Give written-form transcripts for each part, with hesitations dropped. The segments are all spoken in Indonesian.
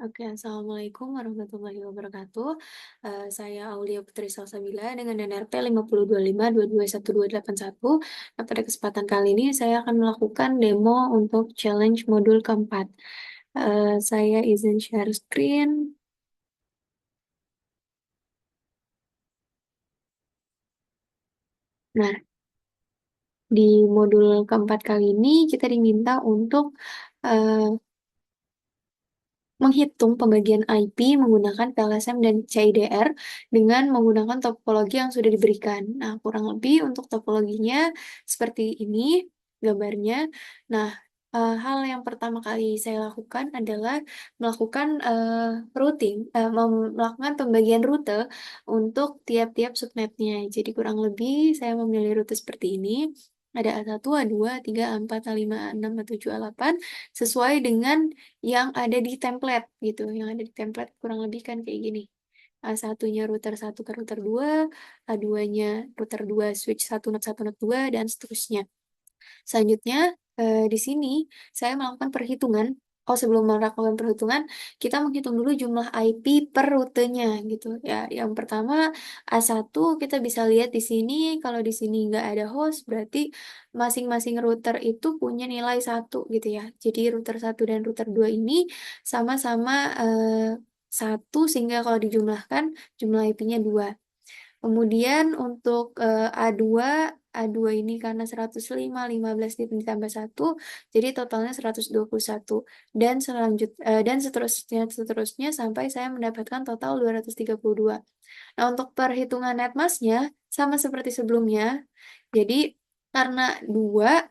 Oke, assalamualaikum warahmatullahi wabarakatuh. Saya Aulia Putri Salsabila dengan NRP 5025221281. Nah, pada kesempatan kali ini saya akan melakukan demo untuk challenge modul keempat. Saya izin share screen. Nah, di modul keempat kali ini kita diminta untuk eh, menghitung pembagian IP menggunakan PLSM dan CIDR dengan menggunakan topologi yang sudah diberikan. Nah, kurang lebih untuk topologinya seperti ini gambarnya. Nah, hal yang pertama kali saya lakukan adalah melakukan melakukan pembagian rute untuk tiap-tiap subnetnya. Jadi kurang lebih saya memilih rute seperti ini. Ada A1, A2, A3, A4, A5, A6, A7, A8 sesuai dengan yang ada di template gitu. Yang ada di template kurang lebih kan kayak gini. A1-nya router 1 ke router 2, A2-nya router 2 switch 1 not 1 not 2 dan seterusnya. Selanjutnya, di sini saya melakukan perhitungan. Oh, sebelum melakukan perhitungan, kita menghitung dulu jumlah IP per rutenya gitu ya. Yang pertama A1 kita bisa lihat di sini, kalau di sini nggak ada host, berarti masing-masing router itu punya nilai 1 gitu ya. Jadi router 1 dan router 2 ini sama-sama 1, sehingga kalau dijumlahkan jumlah IP-nya 2. Kemudian untuk A2, A2 ini karena 105, 15 ditambah 1, jadi totalnya 121. Dan seterusnya sampai saya mendapatkan total 232. Nah, untuk perhitungan netmasknya sama seperti sebelumnya. Jadi karena 2,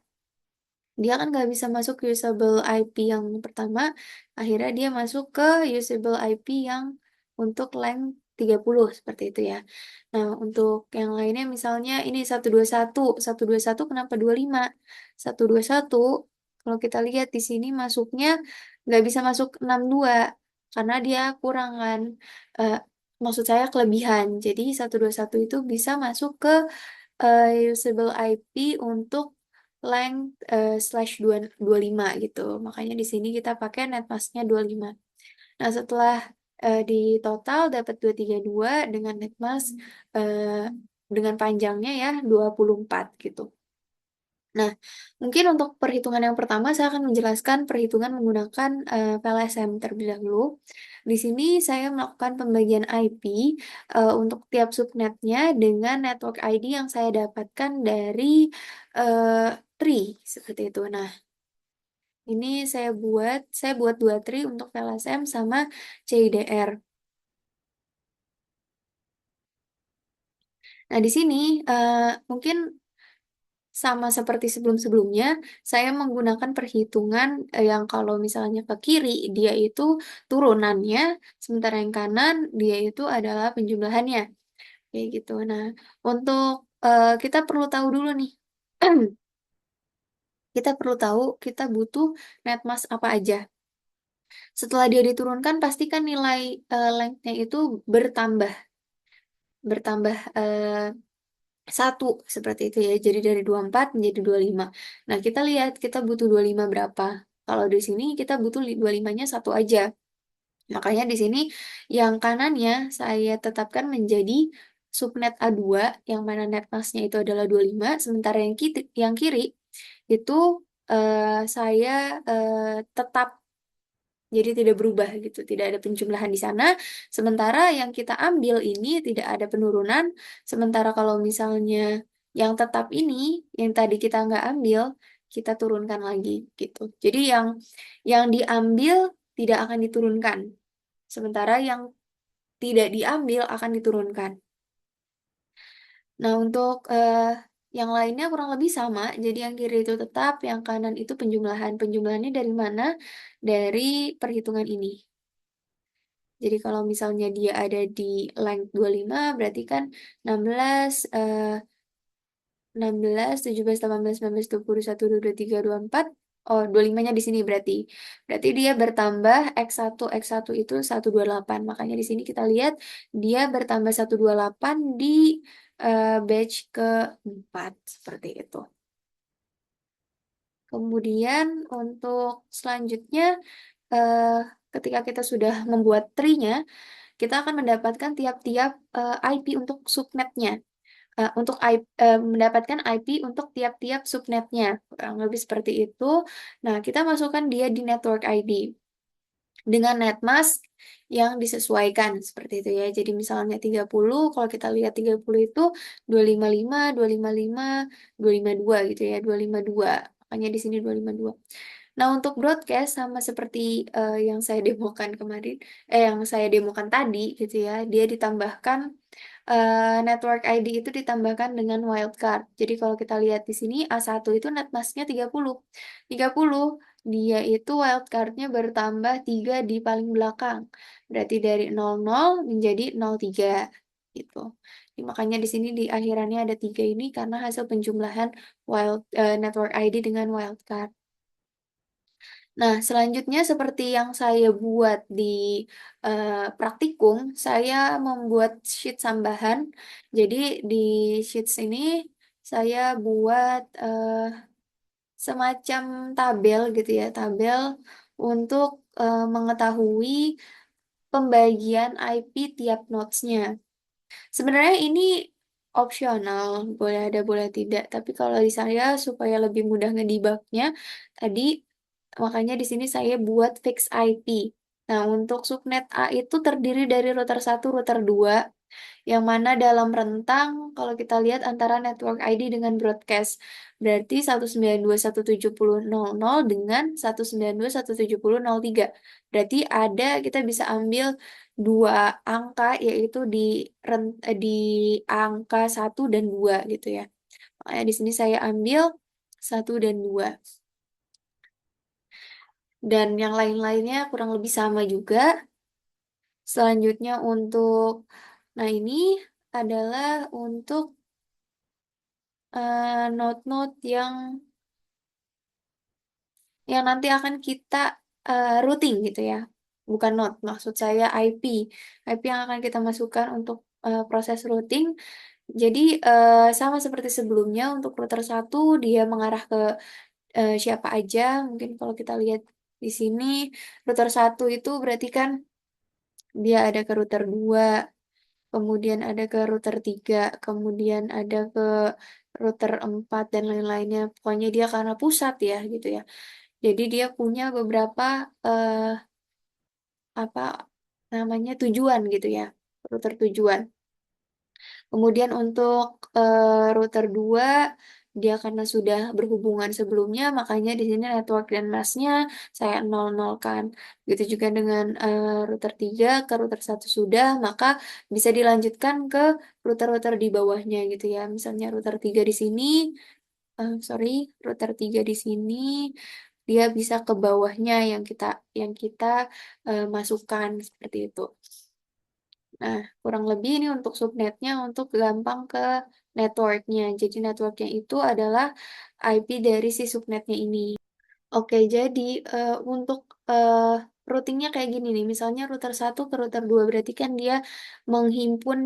dia kan nggak bisa masuk usable IP yang pertama, akhirnya dia masuk ke usable IP yang untuk length 30 seperti itu ya. Nah, untuk yang lainnya misalnya ini 121. 121 kenapa 25? 121 kalau kita lihat di sini masuknya nggak bisa masuk 62 karena dia kurang kan. Eh, maksud saya kelebihan. Jadi 121 itu bisa masuk ke usable IP untuk length /225 gitu. Makanya di sini kita pakai netmasknya 25. Nah, setelah di total dapat 232 dengan netmask dengan panjangnya ya 24 gitu. Nah, mungkin untuk perhitungan yang pertama saya akan menjelaskan perhitungan menggunakan PLSM terlebih dahulu. Di sini saya melakukan pembagian IP untuk tiap subnetnya dengan network ID yang saya dapatkan dari tree seperti itu. Nah, ini saya buat 2 tree untuk PLSM sama CIDR. Nah, di sini mungkin sama seperti sebelum-sebelumnya, saya menggunakan perhitungan yang kalau misalnya ke kiri, dia itu turunannya, sementara yang kanan, dia itu adalah penjumlahannya. Kayak gitu. Nah, untuk kita perlu tahu dulu nih, kita butuh netmask apa aja. Setelah dia diturunkan, pastikan nilai length-nya itu bertambah. Bertambah 1 seperti itu ya. Jadi dari 24 menjadi 25. Nah, kita lihat kita butuh 25 berapa. Kalau di sini kita butuh 25-nya 1 aja. Makanya di sini yang kanannya saya tetapkan menjadi subnet A2 yang mana netmasknya itu adalah 25, sementara yang kiri itu saya tetap jadi tidak berubah gitu, tidak ada penjumlahan di sana. Sementara yang kita ambil ini tidak ada penurunan. Sementara kalau misalnya yang tetap ini, yang tadi kita nggak ambil, kita turunkan lagi gitu. Jadi yang diambil tidak akan diturunkan. Sementara yang tidak diambil akan diturunkan. Nah, untuk yang lainnya kurang lebih sama. Jadi yang kiri itu tetap, yang kanan itu penjumlahan. Penjumlahannya dari mana? Dari perhitungan ini. Jadi kalau misalnya dia ada di length 25, berarti kan 16, 16, 17, 18, 19, 20, 21, 22, 23, 24. Oh, 25-nya di sini berarti. Berarti dia bertambah X1. X1 itu 128. Makanya di sini kita lihat dia bertambah 128 di batch keempat. Seperti itu. Kemudian untuk selanjutnya, eh, ketika kita sudah membuat tree-nya, kita akan mendapatkan tiap-tiap IP untuk subnetnya. Untuk mendapatkan IP untuk tiap-tiap subnetnya. Kurang lebih seperti itu. Nah, kita masukkan dia di network ID dengan netmask yang disesuaikan seperti itu ya. Jadi misalnya 30, kalau kita lihat 30 itu 255, 255, 252 gitu ya, 252. Makanya di sini 252. Nah, untuk broadcast sama seperti yang saya demokan kemarin, yang saya demokan tadi gitu ya, dia ditambahkan network ID itu ditambahkan dengan wildcard. Jadi kalau kita lihat di sini A1 itu netmasknya 30. 30 dia itu wildcardnya bertambah 3 di paling belakang. Berarti dari 00 menjadi 03 gitu. Jadi makanya di sini di akhirannya ada 3 ini karena hasil penjumlahan network ID dengan wildcard. Nah, selanjutnya seperti yang saya buat di praktikum, saya membuat sheet tambahan. Jadi di sheets ini saya buat semacam tabel gitu ya, tabel untuk mengetahui pembagian IP tiap nodes-nya. Sebenarnya ini opsional, boleh ada boleh tidak. Tapi kalau di saya supaya lebih mudah ngedebugnya, tadi makanya di sini saya buat fix IP. Nah, untuk subnet A itu terdiri dari router 1, router 2, yang mana dalam rentang kalau kita lihat antara network ID dengan broadcast. Berarti 192.170.00 dengan 192.170.03. Berarti ada kita bisa ambil dua angka yaitu di angka 1 dan 2 gitu ya. Makanya di sini saya ambil 1 dan 2. Dan yang lain-lainnya kurang lebih sama juga. Selanjutnya untuk, nah ini adalah untuk node-node yang nanti akan kita routing gitu ya. Bukan node, maksud saya IP. IP yang akan kita masukkan untuk proses routing. Jadi sama seperti sebelumnya untuk router 1 dia mengarah ke siapa aja. Mungkin kalau kita lihat di sini router 1 itu berarti kan dia ada ke router 2, kemudian ada ke router 3, kemudian ada ke router 4 dan lain-lainnya. Pokoknya dia karena pusat ya gitu ya. Jadi dia punya beberapa eh, apa namanya tujuan gitu ya, router tujuan. Kemudian untuk router 2 dia karena sudah berhubungan sebelumnya, makanya di sini network dan masknya saya nol-nolkan. Gitu juga dengan router 3 ke router 1 sudah, maka bisa dilanjutkan ke router-router di bawahnya gitu ya. Misalnya router 3 di sini, sorry, router 3 di sini dia bisa ke bawahnya yang kita masukkan seperti itu. Nah, kurang lebih ini untuk subnetnya untuk gampang ke networknya. Jadi networknya itu adalah IP dari si subnetnya ini. Oke, jadi untuk eh, routingnya kayak gini nih. Misalnya router 1 ke router 2 berarti kan dia menghimpun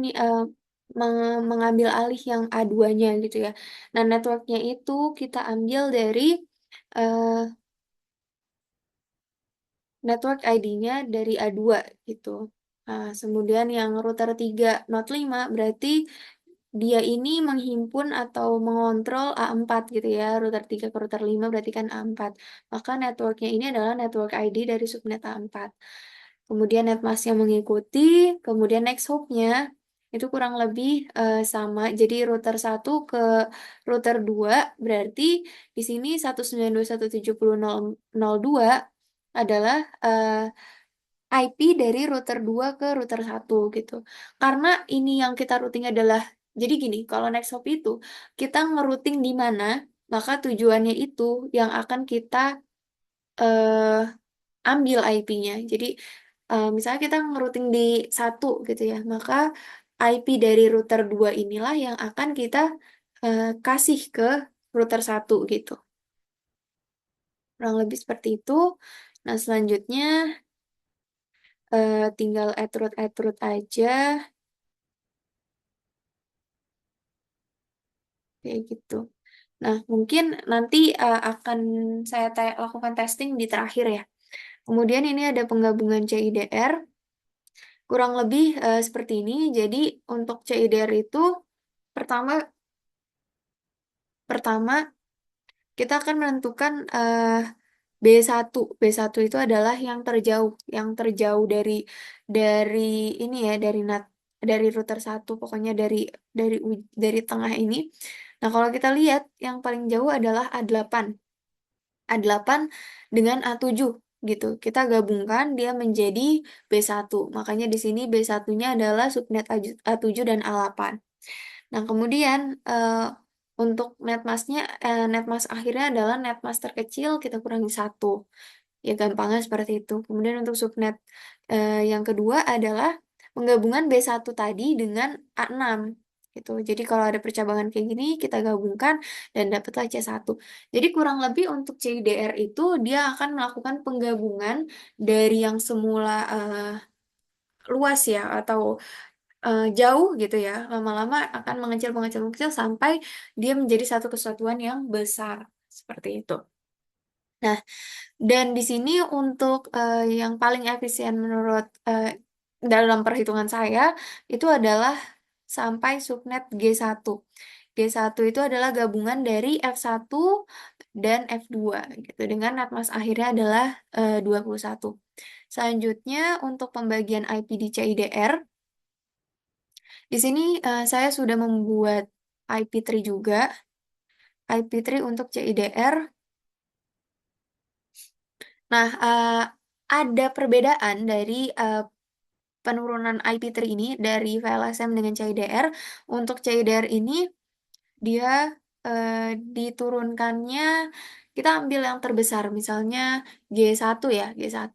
mengambil alih yang A2-nya gitu ya. Nah, networknya itu kita ambil dari eh, network ID-nya dari A2 gitu. Nah, kemudian yang router 3 Node 5 berarti dia ini menghimpun atau mengontrol A4 gitu ya. Router 3 ke router 5 berarti kan A4. Maka networknya ini adalah network ID dari subnet A4. Kemudian netmasknya mengikuti, kemudian next hop-nya itu kurang lebih sama. Jadi router 1 ke router 2 berarti di sini 192.170.002 adalah IP dari router 2 ke router 1 gitu. Karena ini yang kita routing adalah, jadi gini, kalau next hop itu kita ngerouting di mana, maka tujuannya itu yang akan kita eh, ambil IP-nya. Jadi misalnya kita ngerouting di 1 gitu ya, maka IP dari router 2 inilah yang akan kita kasih ke router 1 gitu. Kurang lebih seperti itu. Nah, selanjutnya tinggal add route aja kayak gitu. Nah, mungkin nanti akan saya lakukan testing di terakhir ya. Kemudian ini ada penggabungan CIDR, kurang lebih seperti ini. Jadi untuk CIDR itu pertama pertama kita akan menentukan B1. B1 itu adalah yang terjauh dari ini ya, dari router satu, pokoknya dari tengah ini. Nah, kalau kita lihat yang paling jauh adalah A8. A8 dengan A7 gitu. Kita gabungkan dia menjadi B1. Makanya di sini B1-nya adalah subnet A7 dan A8. Nah, kemudian untuk netmask akhirnya adalah netmask terkecil kita kurangi satu. Ya, gampangnya seperti itu. Kemudian untuk subnet yang kedua adalah penggabungan B1 tadi dengan A6 gitu. Jadi kalau ada percabangan kayak gini kita gabungkan dan dapatlah C1. Jadi kurang lebih untuk CIDR itu dia akan melakukan penggabungan dari yang semula luas ya atau jauh gitu ya, lama-lama akan mengecil, mengecil, mengecil sampai dia menjadi satu kesatuan yang besar seperti itu. Nah, dan di sini untuk yang paling efisien menurut dalam perhitungan saya itu adalah sampai subnet G1. G1 itu adalah gabungan dari F1 dan F2 gitu dengan netmask akhirnya adalah 21. Selanjutnya untuk pembagian IP di CIDR, di sini saya sudah membuat IP3 juga, IP3 untuk CIDR. Nah, ada perbedaan dari penurunan IP3 ini dari VLSM dengan CIDR. Untuk CIDR ini dia diturunkannya, kita ambil yang terbesar, misalnya G1 ya, G1.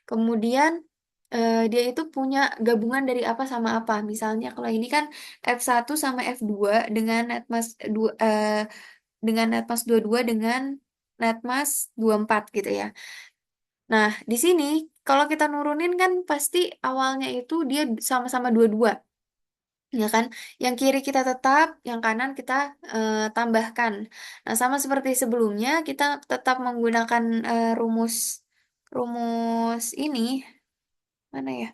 Kemudian dia itu punya gabungan dari apa sama apa. Misalnya kalau ini kan F1 sama F2 dengan netmask dengan netmask 22 dengan netmask 24 gitu ya. Nah, di sini kalau kita nurunin kan pasti awalnya itu dia sama-sama 22, ya kan? Yang kiri kita tetap, yang kanan kita tambahkan. Nah, sama seperti sebelumnya, kita tetap menggunakan rumus rumus ini mana ya?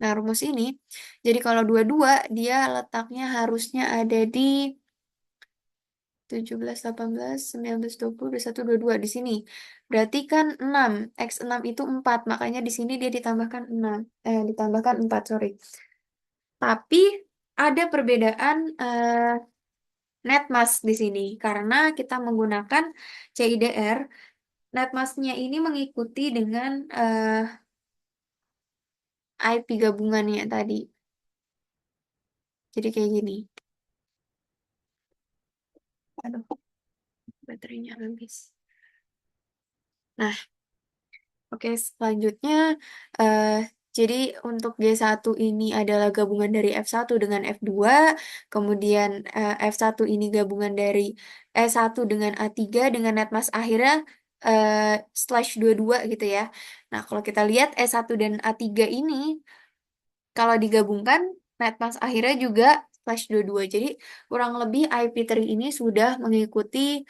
Nah, rumus ini, jadi kalau 22 dia letaknya harusnya ada di 17, 18, 19, 20, 21, 22 di sini. Berarti kan 6, X6 itu 4, makanya di sini dia ditambahkan 6, ditambahkan 4, sorry. Tapi ada perbedaan netmask di sini karena kita menggunakan CIDR, netmasknya ini mengikuti dengan IP gabungannya tadi. Jadi kayak gini. Aduh, baterainya habis. Nah, oke, selanjutnya, eh, jadi untuk G1 ini adalah gabungan dari F1 dengan F2, kemudian F1 ini gabungan dari E1 dengan A3 dengan netmask akhirnya slash 22 gitu ya. Nah, kalau kita lihat E1 dan A3 ini, kalau digabungkan, netmask akhirnya juga slash 22. Jadi, kurang lebih IP3 ini sudah mengikuti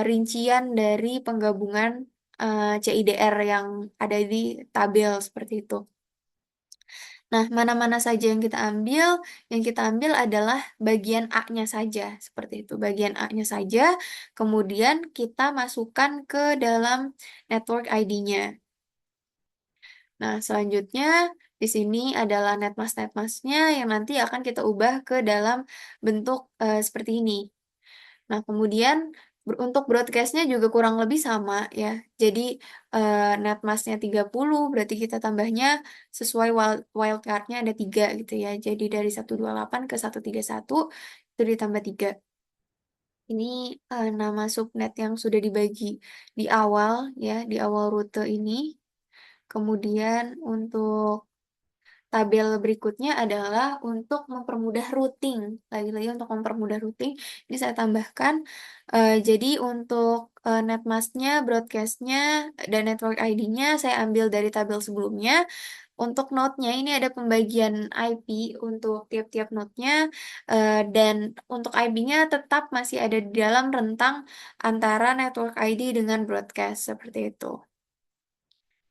rincian dari penggabungan CIDR yang ada di tabel seperti itu. Nah, mana-mana saja yang kita ambil? Yang kita ambil adalah bagian A-nya saja, seperti itu. Bagian A-nya saja, kemudian kita masukkan ke dalam network ID-nya. Nah, selanjutnya di sini adalah netmask-netmasknya yang nanti akan kita ubah ke dalam bentuk seperti ini. Nah, kemudian untuk broadcastnya juga kurang lebih sama ya. Jadi netmasknya 30, berarti kita tambahnya sesuai wildcardnya ada 3 gitu ya. Jadi dari 128 ke 131 itu ditambah 3. Ini nama subnet yang sudah dibagi di awal ya, di awal rute ini. Kemudian untuk tabel berikutnya adalah untuk mempermudah routing. Lagi-lagi untuk mempermudah routing, ini saya tambahkan. Jadi untuk netmasknya, broadcastnya, dan network ID-nya saya ambil dari tabel sebelumnya. Untuk node-nya ini ada pembagian IP untuk tiap-tiap node-nya, dan untuk IP-nya tetap masih ada di dalam rentang antara network ID dengan broadcast seperti itu.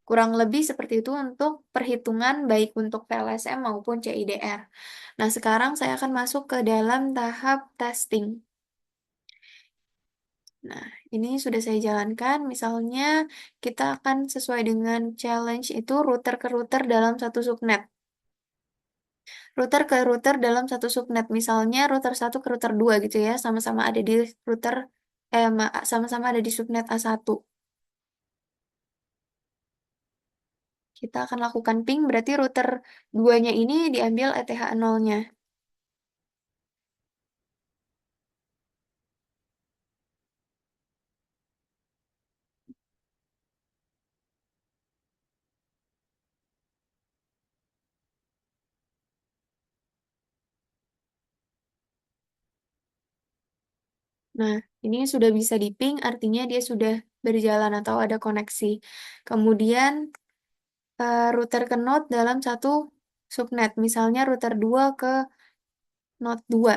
Kurang lebih seperti itu untuk perhitungan baik untuk PLSM maupun CIDR. Nah, sekarang saya akan masuk ke dalam tahap testing. Nah, ini sudah saya jalankan. Misalnya, kita akan sesuai dengan challenge itu router ke router dalam satu subnet. Router ke router dalam satu subnet. Misalnya, router satu ke router 2 gitu ya. Sama-sama ada di router, sama-sama ada di subnet A1. Kita akan lakukan ping, berarti router 2-nya ini diambil ETH 0-nya. Nah, ini sudah bisa di-ping, artinya dia sudah berjalan atau ada koneksi. Kemudian, router ke node dalam satu subnet. Misalnya router 2 ke node 2.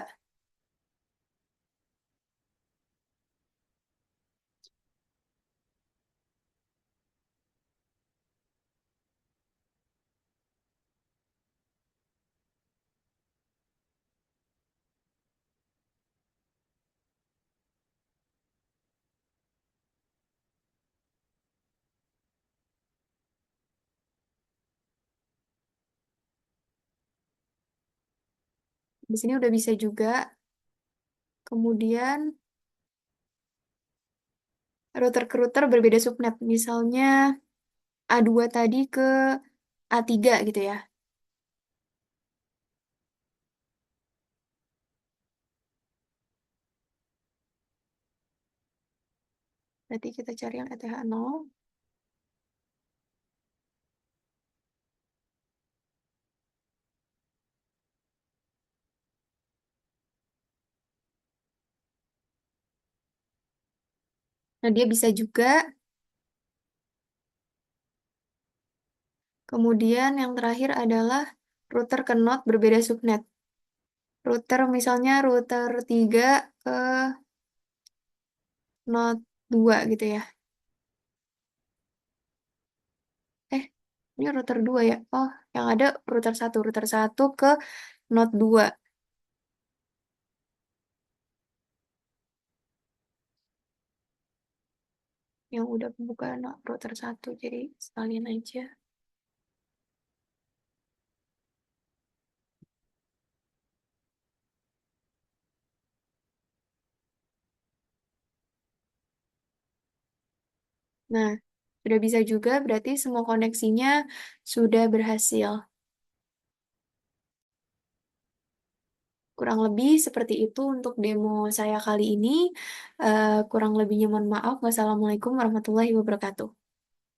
Di sini udah bisa juga. Kemudian, router ke router berbeda subnet. Misalnya A2 tadi ke A3 gitu ya. Berarti kita cari yang ETH 0. Nah, dia bisa juga. Kemudian yang terakhir adalah router ke node berbeda subnet. Router misalnya router 3 ke node 2 gitu ya. Eh, ini router 2 ya. Oh, yang ada router satu. Router satu ke node 2 yang udah buka router satu. Jadi sekalian aja. Nah, sudah bisa juga berarti semua koneksinya sudah berhasil. Kurang lebih seperti itu untuk demo saya kali ini. Kurang lebihnya mohon maaf. Wassalamualaikum warahmatullahi wabarakatuh.